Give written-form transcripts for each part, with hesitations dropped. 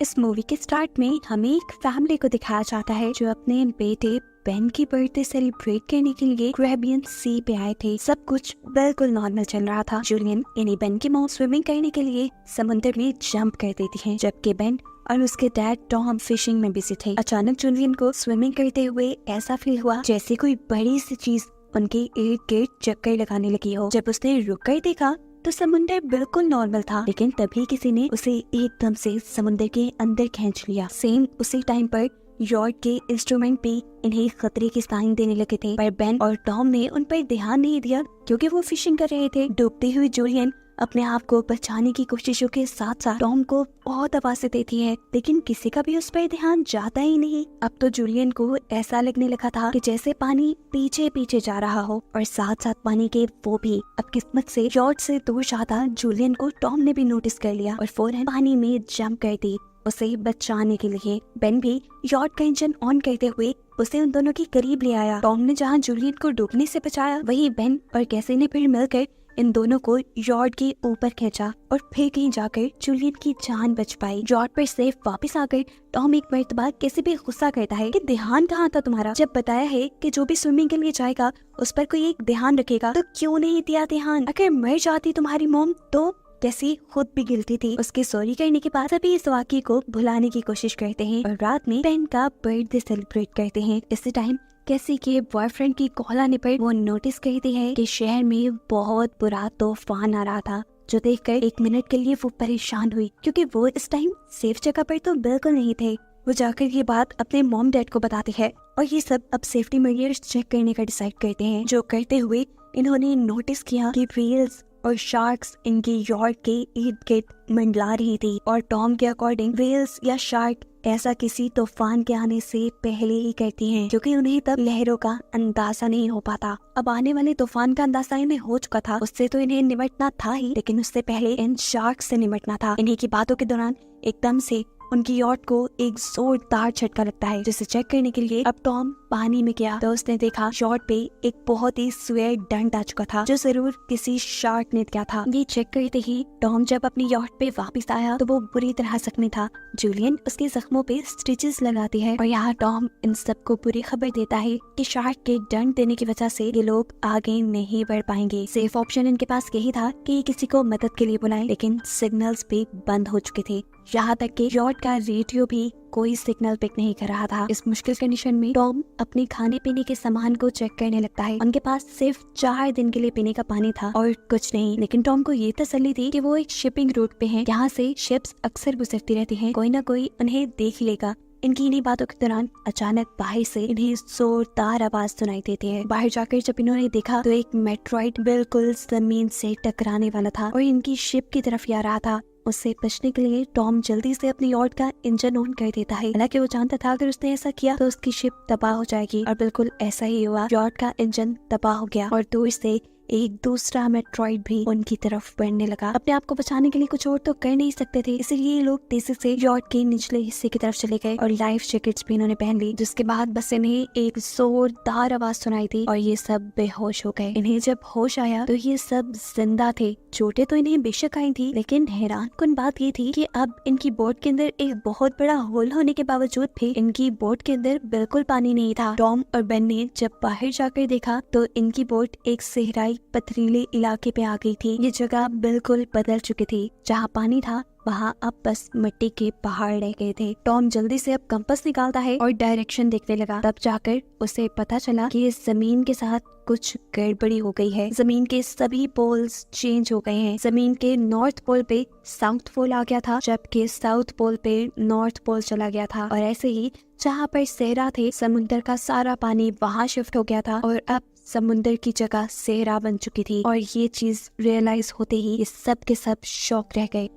इस मूवी के स्टार्ट में हमें एक फैमिली को दिखाया जाता है जो अपने बेटे बेन की बर्थडे सेलिब्रेट करने के लिए कैरेबियन सी पे आए थे। सब कुछ बिल्कुल नॉर्मल चल रहा था। जूलियन यानी बेन की मॉम स्विमिंग करने के लिए समुद्र में जंप कर देती है, जबकि बेन और उसके डैड टॉम फिशिंग में बिजी थे। अचानक जूलियन को स्विमिंग करते हुए ऐसा फील हुआ जैसे कोई बड़ी सी चीज उनके इर्द गिर्द चक्कर लगाने लगी हो। जब उसने रुक कर देखा तो समुंदर बिल्कुल नॉर्मल था, लेकिन तभी किसी ने उसे एकदम से समुंदर के अंदर खींच लिया। सेम उसी टाइम पर यॉर्क के इंस्ट्रूमेंट भी इन्हें खतरे की साइन देने लगे थे, पर बेन और टॉम ने उन पर ध्यान नहीं दिया क्योंकि वो फिशिंग कर रहे थे। डूबती हुई जूलियन अपने आप को बचाने की कोशिशों के साथ साथ टॉम को बहुत आवाज़ें देती है, लेकिन किसी का भी उस पर ध्यान जाता ही नहीं। अब तो जूलियन को ऐसा लगने लगा था कि जैसे पानी पीछे पीछे जा रहा हो, और साथ साथ पानी के वो भी। अब किस्मत से यॉर्क से दूर जाता जूलियन को टॉम ने भी नोटिस कर लिया और फौरन पानी में जंप कर दी उसे बचाने के लिए। बेन भी यॉर्क का इंजन ऑन करते हुए उसे उन दोनों के करीब ले आया। टॉम ने जहाँ जूलियन को डूबने से बचाया, वही बेन और कैसी ने फिर मिलकर इन दोनों को यॉर्क के ऊपर खींचा और फिर कहीं जाकर जूलियन की जान बच पाई। यॉर्क पर सेफ वापस आकर टॉम एक मर्तबा कैसे भी गुस्सा करता है कि ध्यान कहाँ था तुम्हारा, जब बताया है कि जो भी स्विमिंग के लिए जाएगा उस पर कोई एक ध्यान रखेगा, तो क्यों नहीं दिया ध्यान? अगर मर जाती तुम्हारी मोम तो? कैसी खुद भी गिल्टी थी। उसके सॉरी करने के बाद सभी इस वाक़ये को भुलाने की कोशिश करते हैं और रात में बेन का बर्थडे सेलिब्रेट करते हैं। इसी टाइम कैसी के बॉयफ्रेंड की कॉल आने पर वो नोटिस करती है कि शहर में बहुत बुरा तूफान आ रहा था, जो देखकर एक मिनट के लिए वो परेशान हुई क्योंकि वो इस टाइम सेफ जगह पर तो बिल्कुल नहीं थे। वो जाकर ये बात अपने मॉम डैड को बताती है और ये सब अब सेफ्टी मेजर्स चेक करने का डिसाइड करते हैं। जो करते हुए इन्होंने नोटिस किया कि व्हेल्स और शार्क्स इनके यॉर्क के इर्द गिर्द मंडला रही थी, और टॉम के अकॉर्डिंग व्हेल्स या शार्क ऐसा किसी तूफान के आने से पहले ही करती हैं, क्योंकि उन्हें तब लहरों का अंदाजा नहीं हो पाता। अब आने वाले तूफान का अंदाजा इन्हें हो चुका था, उससे तो इन्हें निपटना था ही, लेकिन उससे पहले इन शार्क से निपटना था। इन्हीं की बातों के दौरान एकदम से उनकी यॉर्क को एक जोरदार झटका लगता है, जिसे चेक करने के लिए अब टॉम पानी में गया तो उसने देखा यॉर्क पे एक बहुत ही स्वेयर डंट आ चुका था, जो जरूर किसी शार्क ने किया था। ये चेक करते ही टॉम जब अपनी यॉर्क पे वापस आया तो वो बुरी तरह जख्मी था। जूलियन उसके जख्मों पे स्टिचेस लगाती है और यहाँ टॉम इन सबको बुरी खबर देता है कि शार्क के डंट देने की वजह से ये लोग आगे नहीं बढ़ पाएंगे। सेफ ऑप्शन इनके पास यही था कि किसी को मदद के लिए बुलाएं, लेकिन सिग्नल्स भी बंद हो चुके थे। यहाँ तक कि यॉर्क का रेडियो भी कोई सिग्नल पिक नहीं कर रहा था। इस मुश्किल कंडीशन में टॉम अपने खाने पीने के सामान को चेक करने लगता है। उनके पास सिर्फ 4 दिन के लिए पीने का पानी था और कुछ नहीं, लेकिन टॉम को ये तसल्ली थी कि वो एक शिपिंग रूट पे हैं, यहाँ से शिप्स अक्सर गुजरती रहती हैं, कोई ना कोई उन्हें देख लेगा। इनकी इन्हीं बातों के दौरान अचानक बाहर से इन्हें जोरदार आवाज सुनाई देती है। बाहर जाकर जब इन्होंने देखा तो एक मेट्रॉइड बिल्कुल जमीन से टकराने वाला था और इनकी शिप की तरफ आ रहा था। उससे बचने के लिए टॉम जल्दी से अपनी यॉर्क का इंजन ऑन कर देता है। हालांकि वो जानता था अगर उसने ऐसा किया तो उसकी शिप तबाह हो जाएगी, और बिल्कुल ऐसा ही हुआ। यॉर्क का इंजन तबाह हो गया और दूर से एक दूसरा मेट्रॉइड भी उनकी तरफ बढ़ने लगा। अपने आप को बचाने के लिए कुछ और तो कर नहीं सकते थे, इसलिए लोग तेजी से यॉर्क के निचले हिस्से की तरफ चले गए और लाइफ जैकेट्स भी इन्होंने पहन ली। जिसके बाद बस इन्हें एक जोरदार आवाज सुनाई दी और ये सब बेहोश हो गए। इन्हें जब होश आया तो ये सब जिंदा थे। चोटें तो इन्हें बेशक आई थी, लेकिन हैरानकुन बात ये थी कि अब इनकी बोट के अंदर एक बहुत बड़ा होल होने के बावजूद भी इनकी बोट के अंदर बिल्कुल पानी नहीं था। टॉम और बेन ने जब बाहर जाकर देखा तो इनकी बोट एक सहराई पथरीले इलाके पे आ गई थी। ये जगह बिल्कुल बदल चुकी थी। जहाँ पानी था वहाँ अब बस मिट्टी के पहाड़ रह गए थे। टॉम जल्दी से अब कंपास निकालता है और डायरेक्शन देखने लगा। तब जाकर उसे पता चला कि इस जमीन के साथ कुछ गड़बड़ी हो गई है। जमीन के सभी पोल्स चेंज हो गए हैं। जमीन के नॉर्थ पोल पे साउथ पोल आ गया था, जबकि साउथ पोल पे नॉर्थ पोल चला गया था। और ऐसे ही जहाँ पर सहरा थे, समुद्र का सारा पानी वहाँ शिफ्ट हो गया था और अब समुद्र की जगह सहरा बन चुकी थी। और ये चीज रियलाइज होते ही ये सब के सब शॉक रह गए।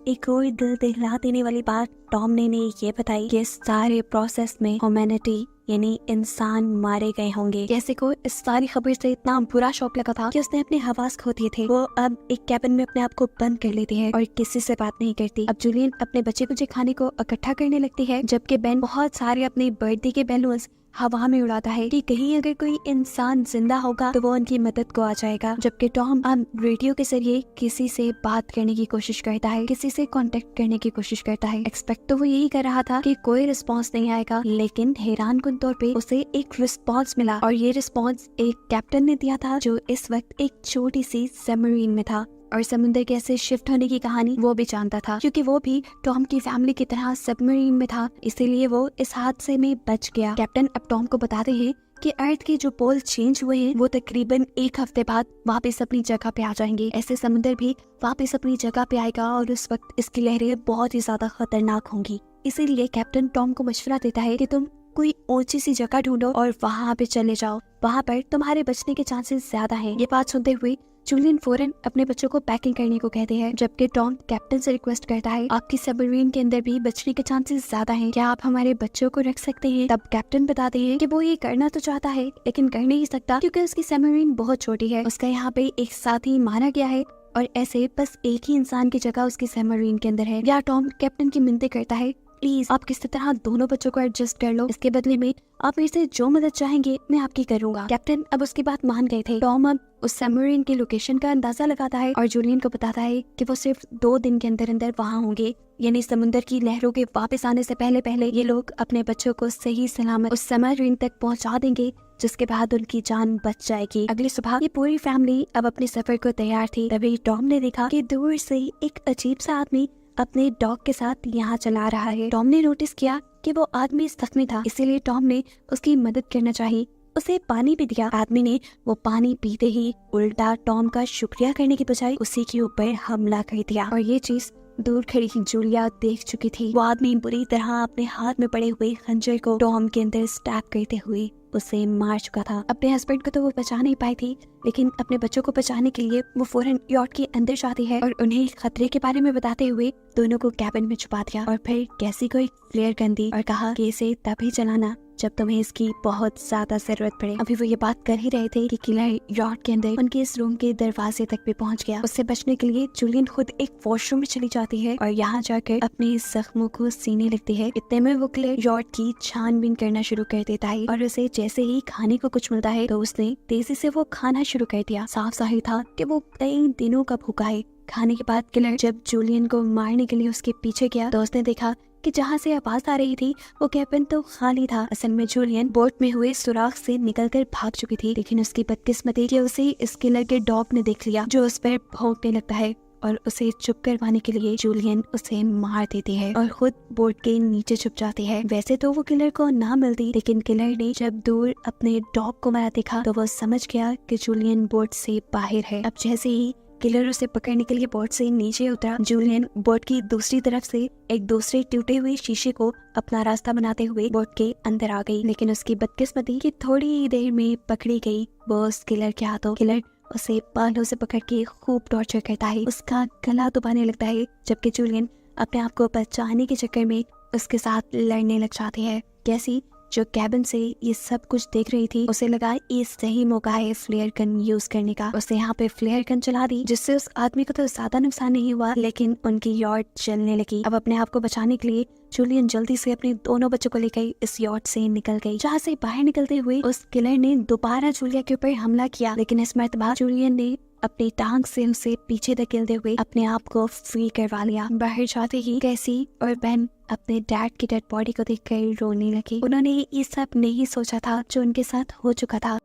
एक और दिल दहला देने वाली बात टॉम ने ये बताई कि इस सारे प्रोसेस में ह्यूमैनिटी यानी इंसान मारे गए होंगे। जैसे को इस सारी खबर से इतना बुरा शौक लगा था कि उसने अपने हवास खो दिए थे। वो अब एक कैबिन में अपने आप को बंद कर लेती है और किसी से बात नहीं करती। अब जूलियन अपने बच्चे कुछ खाने को इकट्ठा करने लगती है, जबकि बेन बहुत सारे अपने बर्थडे के बैलून्स हवा में उड़ाता है कि कहीं अगर कोई इंसान जिंदा होगा तो वो उनकी मदद को आ जाएगा। जबकि टॉम अब रेडियो के जरिए किसी से बात करने की कोशिश करता है, किसी से कांटेक्ट करने की कोशिश करता है। एक्सपेक्ट तो वो यही कर रहा था कि कोई रिस्पॉन्स नहीं आएगा, लेकिन हैरानकुन तौर पे उसे एक रिस्पॉन्स मिला और ये रिस्पॉन्स एक कैप्टन ने दिया था जो इस वक्त एक छोटी सी सबमरीन में था और समुद्र के ऐसे शिफ्ट होने की कहानी वो भी जानता था, क्योंकि वो भी टॉम की फैमिली की तरह सबमरीन में था, इसीलिए वो इस हादसे में बच गया। कैप्टन अब टॉम को बताते हैं कि अर्थ के जो पोल चेंज हुए हैं वो तकरीबन एक हफ्ते बाद वापस अपनी जगह पे आ जाएंगे। ऐसे समुद्र भी वापस अपनी जगह पे आएगा और उस वक्त इसकी लहरें बहुत ही ज्यादा खतरनाक होंगी। इसीलिए कैप्टन टॉम को मशवरा देता है कि तुम कोई ऊंची सी जगह ढूंढो और वहाँ पे चले जाओ, वहाँ पर तुम्हारे बचने के चांसेस ज्यादा हैं। ये बात सुनते हुए जूलियन फौरन अपने बच्चों को पैकिंग करने को कहते हैं, जबकि टॉम कैप्टन से रिक्वेस्ट करता है आपकी सबमरीन के अंदर भी बचने के चांसेस ज्यादा हैं, क्या आप हमारे बच्चों को रख सकते हैं। तब कैप्टन बताते हैं कि वो ये करना तो चाहता है लेकिन कर नहीं सकता क्योंकि उसकी सबमरीन बहुत छोटी है, उसका यहाँ पे एक साथी मारा गया है और ऐसे बस एक ही इंसान की जगह उसकी सबमरीन के अंदर है। या टॉम कैप्टन की मिन्नतें करता है प्लीज आप किसी तरह दोनों बच्चों को एडजस्ट कर लो, इसके बदले में आप मेरे से जो मदद चाहेंगे मैं आपकी करूंगा। कैप्टन अब उसकी बात मान गए थे। टॉम अब उस सबमरीन की लोकेशन का अंदाजा लगाता है और जूलियन को बताता है कि वो सिर्फ 2 दिन के अंदर अंदर वहाँ होंगे, यानी समुद्र की लहरों के वापस आने से पहले पहले ये लोग अपने बच्चों को सही सलामत उस सबमरीन तक पहुँचा देंगे, जिसके बाद उनकी जान बच जाएगी। अगली सुबह ये पूरी फैमिली अब अपने सफर को तैयार थी। तभी टॉम ने देखा कि दूर से एक अजीब सा आदमी अपने डॉग के साथ यहाँ चला रहा है। टॉम ने नोटिस किया कि वो आदमी जख्मी था, इसीलिए टॉम ने उसकी मदद करना चाहिए, उसे पानी भी दिया। आदमी ने वो पानी पीते ही उल्टा टॉम का शुक्रिया करने की बजाय उसी के ऊपर हमला कर दिया और ये चीज दूर खड़ी जूलिया देख चुकी थी। वो आदमी बुरी तरह अपने हाथ में पड़े हुए खंजर को टॉम के अंदर स्टैब करते हुए उसे मार चुका था। अपने हस्बैंड को तो वो बचा नहीं पाई थी, लेकिन अपने बच्चों को बचाने के लिए वो फौरन यॉट के अंदर जाती है और उन्हें खतरे के बारे में बताते हुए दोनों को कैबिन में छुपा दिया और फिर कैसी को एक फ्लेयर गन दी और कहा कि इसे तभी चलाना जब तुम्हें इसकी बहुत ज्यादा जरूरत पड़े। अभी वो ये बात कर ही रहे थे कि किलर यॉट के अंदर उनके इस रूम के दरवाजे तक भी पहुंच गया। उससे बचने के लिए जूलियन खुद एक वॉशरूम में चली जाती है और यहाँ जाकर अपने जख्मों को सीने लगती है। इतने में वो किलर यॉट की छानबीन करना शुरू कर देता है और उसे जैसे ही खाने को कुछ मिलता है तो उसने तेजी से वो खाना शुरू कर दिया। साफ जाहिर था कि वो कई दिनों का भूखा है। खाने के बाद किलर जब जूलियन को मारने के लिए उसके पीछे गया तो उसने देखा कि जहाँ से आवाज आ रही थी वो कैबिन तो खाली था। असल में जूलियन बोट में हुए सुराख से निकलकर भाग चुकी थी, लेकिन उसकी बदकिस्मती कि उसे इस किलर के डॉग ने देख लिया जो उस पर भौंकने लगता है और उसे चुप करवाने के लिए जूलियन उसे मार देती है और खुद बोट के नीचे छुप जाती है। वैसे तो वो किलर को ना मिलती, लेकिन किलर ने जब दूर अपने डॉग को मारा देखा तो वो समझ गया कि जूलियन बोट से बाहर है। अब जैसे ही किलर उसे पकड़ने के लिए बोट से नीचे उतरा, जूलियन बोट की दूसरी तरफ से एक दूसरे टूटे हुए शीशे को अपना रास्ता बनाते हुए बोट के अंदर आ गई, लेकिन उसकी बदकिस्मती कि थोड़ी ही देर में पकड़ी गई वो उस किलर के हाथों। किलर उसे बालों से पकड़ के खूब टॉर्चर करता है, उसका गला दबाने लगता है, जबकि जूलियन अपने आप को बचाने के चक्कर में उसके साथ लड़ने लग जाती है। कैसी जो कैबिन से ये सब कुछ देख रही थी उसे लगा ये सही मौका है फ्लेयर गन यूज करने का। उसने यहाँ पे फ्लेयर गन चला दी जिससे उस आदमी को तो ज्यादा नुकसान नहीं हुआ, लेकिन उनकी यॉट जलने लगी। अब अपने आप को बचाने के लिए जूलियन जल्दी से अपने दोनों बच्चों को लेकर इस यॉट से निकल गई। जहाँ से बाहर निकलते हुए उस किलर ने दोबारा जूलिया के ऊपर हमला किया, लेकिन इस मर्तबा जूलियन ने अपनी टांग से उसे पीछे धकेलते हुए अपने आप को फ्री करवा लिया। बाहर जाते ही कैसी और बेन अपने डैड की डेड बॉडी को देखकर रोने लगी। उन्होंने ये सब नहीं सोचा था जो उनके साथ हो चुका था।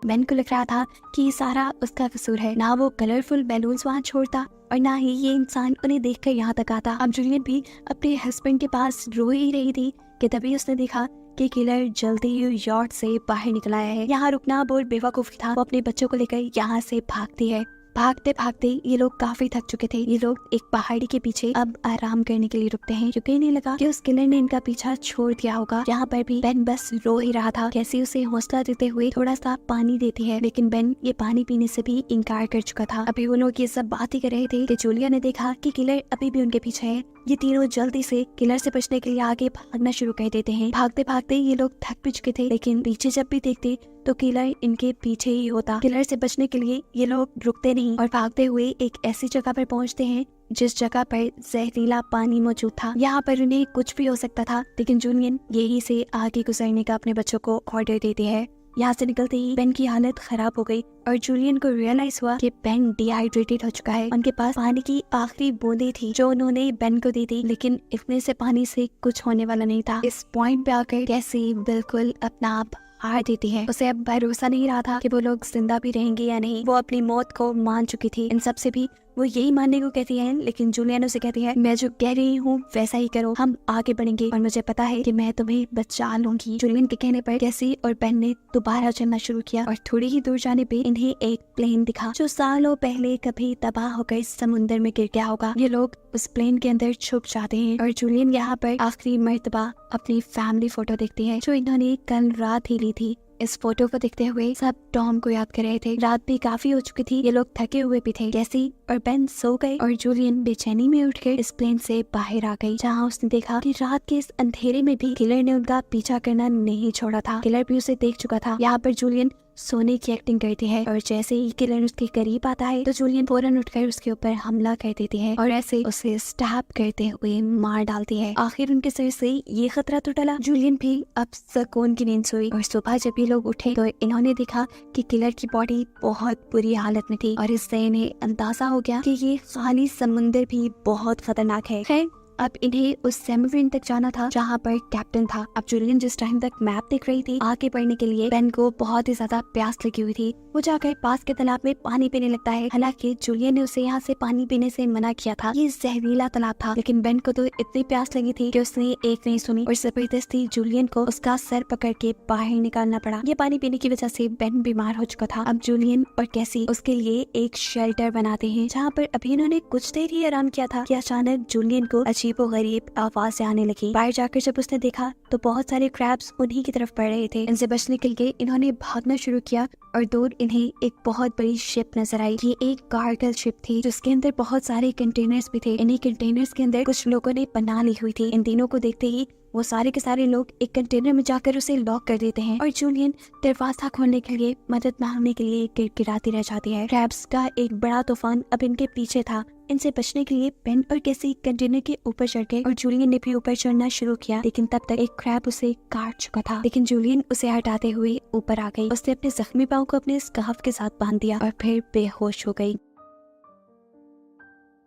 बेन को लग रहा था कि ये सारा उसका कसूर है, ना वो कलरफुल बैलून्स वहाँ छोड़ता और ना ही ये इंसान उन्हें देखकर यहाँ तक आता। अब जूलियन भी अपने हस्बैंड के पास रो ही रही थी कि तभी उसने देखा कि किलर जल्दी ही यॉट से बाहर निकल आया है। यहाँ रुकना बहुत बेवकूफ था। वो अपने बच्चों को लेकर यहाँ से भागती है। भागते भागते ये लोग काफी थक चुके थे। ये लोग एक पहाड़ी के पीछे अब आराम करने के लिए रुकते हैं, क्योंकि इन्हें लगा कि उस किलर ने इनका पीछा छोड़ दिया होगा। यहाँ पर भी बेन बस रो ही रहा था। कैसी उसे हौसला देते हुए थोड़ा सा पानी देती है, लेकिन बेन ये पानी पीने से भी इनकार कर चुका था। अभी वो लोग ये सब बात ही कर रहे थे कि जूलिया ने देखा कि किलर अभी भी उनके पीछे है। ये तीनों जल्दी से किलर से बचने के लिए आगे भागना शुरू कर देते हैं। भागते भागते ये लोग थक भी चुके थे, लेकिन पीछे जब भी देखते तो किलर इनके पीछे ही होता। किलर से बचने के लिए ये लोग रुकते नहीं और भागते हुए एक ऐसी जगह पर पहुंचते हैं जिस जगह पर जहरीला पानी मौजूद था। यहाँ पर उन्हें कुछ भी हो सकता था, लेकिन जूलियन यही से आगे गुजरने का अपने बच्चों को ऑर्डर देती है। यहाँ से निकलते ही बेन की हालत खराब हो गई और जूलियन को रियलाइज हुआ कि बेन डिहाइड्रेटेड हो चुका है। उनके पास पानी की आखिरी बूंदें थी जो उन्होंने बेन को दी थी, लेकिन इतने से पानी से कुछ होने वाला नहीं था। इस पॉइंट पे आकर कैसी बिल्कुल अपना आप हार देती है। उसे अब भरोसा नहीं रहा था कि वो लोग जिंदा भी रहेंगे या नहीं। वो अपनी मौत को मान चुकी थी। इन सब से भी वो यही मानने को कहती है, लेकिन जूलियन उसे कहती है मैं जो कह रही हूँ वैसा ही करो, हम आगे बढ़ेंगे और मुझे पता है कि मैं तुम्हें बचा लूंगी। जूलियन के कहने पर कैसी और बेन ने दोबारा चलना शुरू किया और थोड़ी ही दूर जाने पे इन्हें एक प्लेन दिखा जो सालों पहले कभी तबाह होकर समुद्र में गिर गया होगा। ये लोग उस प्लेन के अंदर छुप जाते हैं और जूलियन यहाँ पर आखिरी मर्तबा अपनी फैमिली फोटो देखती है जो इन्होंने कल रात ही ली थी। इस फोटो को देखते हुए सब टॉम को याद कर रहे थे। रात भी काफी हो चुकी थी, ये लोग थके हुए भी थे। कैसी और बेन सो गए और जूलियन बेचैनी में उठकर इस प्लेन से बाहर आ गई, जहाँ उसने देखा कि रात के इस अंधेरे में भी किलर ने उनका पीछा करना नहीं छोड़ा था। किलर भी उसे देख चुका था। यहाँ पर जूलियन सोने की एक्टिंग करती है और जैसे ही किलर उसके करीब आता है तो जूलियन फौरन उठकर उसके ऊपर हमला कर देती है और ऐसे उसे स्टैब करते हुए मार डालती है। आखिर उनके सिर से ये खतरा तो टला। जूलियन भी अब सुकून की नींद सोई और सुबह जब ये लोग उठे तो इन्होंने देखा कि किलर की बॉडी बहुत बुरी हालत में थी और इससे इन्हें अंदाजा हो गया कि ये खाली समुंदर भी बहुत खतरनाक है। खैर अब इन्हें उस सबमरीन तक जाना था जहाँ पर कैप्टन था। अब जूलियन जिस टाइम तक मैप देख रही थी आगे बढ़ने के लिए, बेन को बहुत ही ज्यादा प्यास लगी हुई थी। वो जाकर पास के तालाब में पानी पीने लगता है। हालांकि जूलियन ने उसे यहाँ से पानी पीने से मना किया था, ये जहरीला तालाब था, लेकिन बेन को तो इतनी प्यास लगी थी कि उसने एक नहीं सुनी और जबरदस्ती जूलियन को उसका सर पकड़ के बाहर निकालना पड़ा। ये पानी पीने की वजह से बेन बीमार हो चुका था। अब जूलियन और कैसी उसके लिए एक शेल्टर बनाते हैं, जहाँ पर अभी इन्होंने कुछ देर ही आराम किया था कि अचानक जूलियन को अजीबोगरीब आवाज आने लगी। बाहर जाकर जब उसने देखा तो बहुत सारे क्रैब्स उन्हीं की तरफ बढ़ रहे थे। इनसे बचने के लिए इन्होंने भागना शुरू किया और दूर इन्हें एक बहुत बड़ी शिप नजर आई। ये एक कार्गो शिप थी जिसके अंदर बहुत सारे कंटेनर्स भी थे। इन्हीं कंटेनर्स के अंदर कुछ लोगों ने पनाह ली हुई थी। इन तीनों को देखते ही वो सारे के सारे लोग एक कंटेनर में जाकर उसे लॉक कर देते हैं और जूलियन दरवाजा खोलने के लिए मदद मांगने के लिए गिड़गिड़ाती रह जाती है। क्रैब्स का एक बड़ा तूफान अब इनके पीछे था। इनसे बचने के लिए बेन और कैसी कंटेनर के ऊपर चढ़ गए और जूलियन ने भी ऊपर चढ़ना शुरू किया, लेकिन तब तक एक क्रैब उसे काट चुका था। लेकिन जूलियन उसे हटाते हुए ऊपर आ गई। उसने अपने जख्मी पाँव को अपने स्कार्फ के साथ बांध दिया और फिर बेहोश हो गई।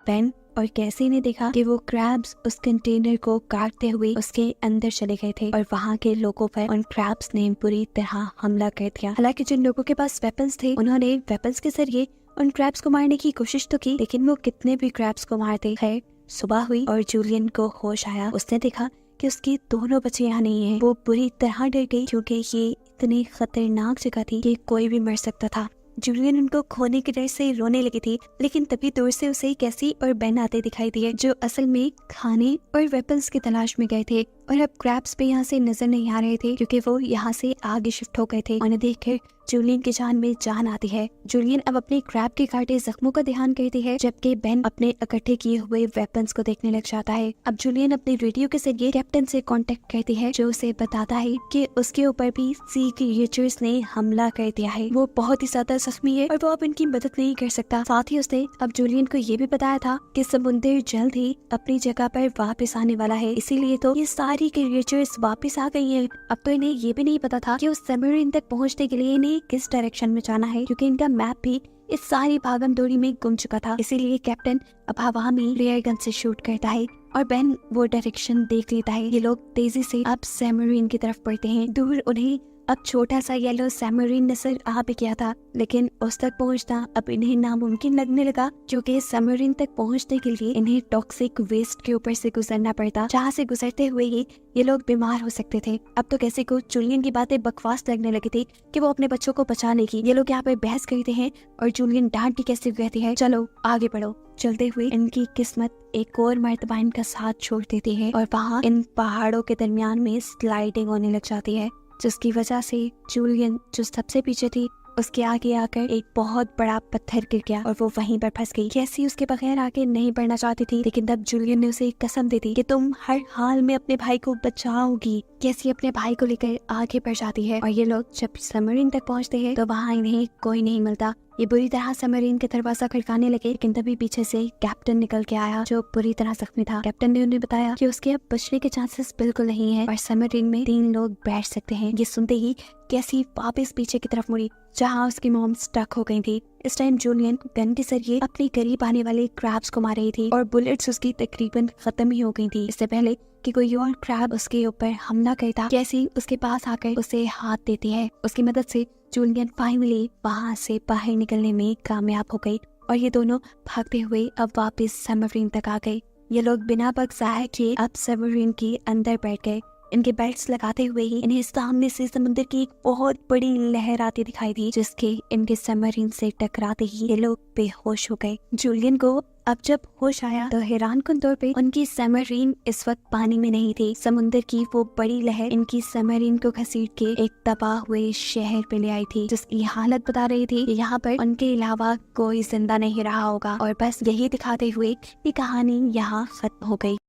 बेन और कैसी ने देखा कि वो क्रैब्स उस कंटेनर को काटते हुए उसके अंदर चले गए थे और वहाँ के लोगों पर उन क्रैब्स ने बुरी तरह हमला कर दिया। हालांकि जिन लोगों के पास वेपन्स थे उन्होंने वेपन्स के जरिए उन क्रैब्स को मारने की कोशिश तो की, लेकिन वो कितने भी क्रैब्स को मारते। खैर सुबह हुई और जूलियन को होश आया। उसने देखा कि उसकी दोनों बच्चे यहाँ नहीं है। वो बुरी तरह डर गई क्योंकि ये इतनी खतरनाक जगह थी कि कोई भी मर सकता था। जूलियन उनको खोने की डर से रोने लगी थी, लेकिन तभी दूर से उसे कैसी और बेन आते दिखाई दिए, जो असल में खाने और वेपन्स की तलाश में गए थे और अब क्रैब्स पे यहाँ से नजर नहीं आ रहे थे क्योंकि वो यहाँ से आगे शिफ्ट हो गए थे। उन्हें देखकर जूलियन की जान में जान आती है। जूलियन अब अपने क्रैब के काटे जख्मों का ध्यान करती है, जबकि बेन अपने इकट्ठे किए हुए वेपन्स को देखने लग जाता है। अब जूलियन अपने रेडियो के जरिए कैप्टन से कांटेक्ट करती है, जो उसे बताता है कि उसके ऊपर भी सी क्रिएचर्स ने हमला कर दिया है। वो बहुत ही ज्यादा जख्मी है और वो अब इनकी मदद नहीं कर सकता। साथ ही उसने अब जूलियन को ये भी बताया था कि समुद्र जल्द ही अपनी जगह पर वापस आने वाला है, इसीलिए तो ये सारी क्रिएचर्स वापस आ गई हैं। अब तो इन्हें ये भी नहीं पता था कि उस सबमरीन तक पहुंचने के लिए इन्हें किस डायरेक्शन में जाना है, क्योंकि इनका मैप भी इस सारी भागम दौड़ी में गुम चुका था। इसीलिए कैप्टन अब हवा में रेयर गन से शूट करता है और बेन वो डायरेक्शन देख लेता है। ये लोग तेजी से अब सबमरीन की तरफ बढ़ते हैं। दूर उन्हें अब छोटा सा येलो सबमरीन नजर आ भी गया था, लेकिन उस तक पहुंचना अब इन्हें नामुमकिन लगने लगा, क्योंकि सबमरीन तक पहुंचने के लिए इन्हें टॉक्सिक वेस्ट के ऊपर से गुजरना पड़ता, जहां से गुजरते हुए ही ये लोग बीमार हो सकते थे। अब तो कैसे को जूलियन की बातें बकवास लगने लगी थी कि वो अपने बच्चों को बचा लेगी। ये लोग यहाँ पे बहस करते हैं और जूलियन डांट के कैसे कहती है, चलो आगे बढ़ो। चलते हुए इनकी किस्मत एक और मर्तबा इनका साथ छोड़ देती है और वहाँ इन पहाड़ों के दरमियान में स्लाइडिंग होने लग जाती है, जिसकी वजह से जूलियन जो सबसे पीछे थी उसके आगे आकर एक बहुत बड़ा पत्थर गिर गया और वो वहीं पर फंस गई। कैसी उसके बगैर आगे नहीं बढ़ना चाहती थी, लेकिन तब जूलियन ने उसे एक कसम दे दी कि तुम हर हाल में अपने भाई को बचाओगी। कैसी अपने भाई को लेकर आगे बढ़ जाती है और ये लोग जब सबमरीन तक पहुंचते हैं तो वहाँ इन्हें कोई नहीं मिलता। ये बुरी तरह सबमरीन के दरवाजा खड़काने लगे, लेकिन तभी पीछे से कैप्टन निकल के आया जो बुरी तरह जख्मी था। कैप्टन ने उन्हें बताया कि उसके अब बचने के चांसेस बिल्कुल नहीं है और सबमरीन में 3 लोग बैठ सकते हैं। ये सुनते ही कैसी वापस पीछे की तरफ मुड़ी जहाँ उसकी मॉम स्टक हो गई थी। इस टाइम जूलियन गन के जरिए अपने करीब आने वाले क्रैब्स को मार रही थी और बुलेट्स उसकी तकरीबन खत्म ही हो गई थी। इससे पहले कि कोई और क्रैब उसके ऊपर हमला करता, कैसी उसके पास आकर उसे हाथ देती है। उसकी मदद से जूलियन फाइनली वहाँ से बाहर निकलने में कामयाब हो गई और ये दोनों भागते हुए अब वापस सबमरीन तक आ गए। ये लोग बिना वक्त ज़ाया किए अब सबमरीन के अंदर बैठ गए। इनके बेल्ट्स लगाते हुए ही इन्हें सामने से समुद्र की एक बहुत बड़ी लहर आती दिखाई दी, जिसके इनके सबमरीन से टकराते ही ये लोग बेहोश हो गए। जूलियन को अब जब होश आया तो हैरानकुन तौर पे उनकी सबमरीन इस वक्त पानी में नहीं थी। समुद्र की वो बड़ी लहर इनकी सबमरीन को घसीट के एक तबाह हुए शहर पे ले आई थी, जिसकी हालत बता रही थी कि यहाँ पर उनके अलावा कोई जिंदा नहीं रहा होगा। और बस यही दिखाते हुए ये कहानी यहाँ खत्म हो गई।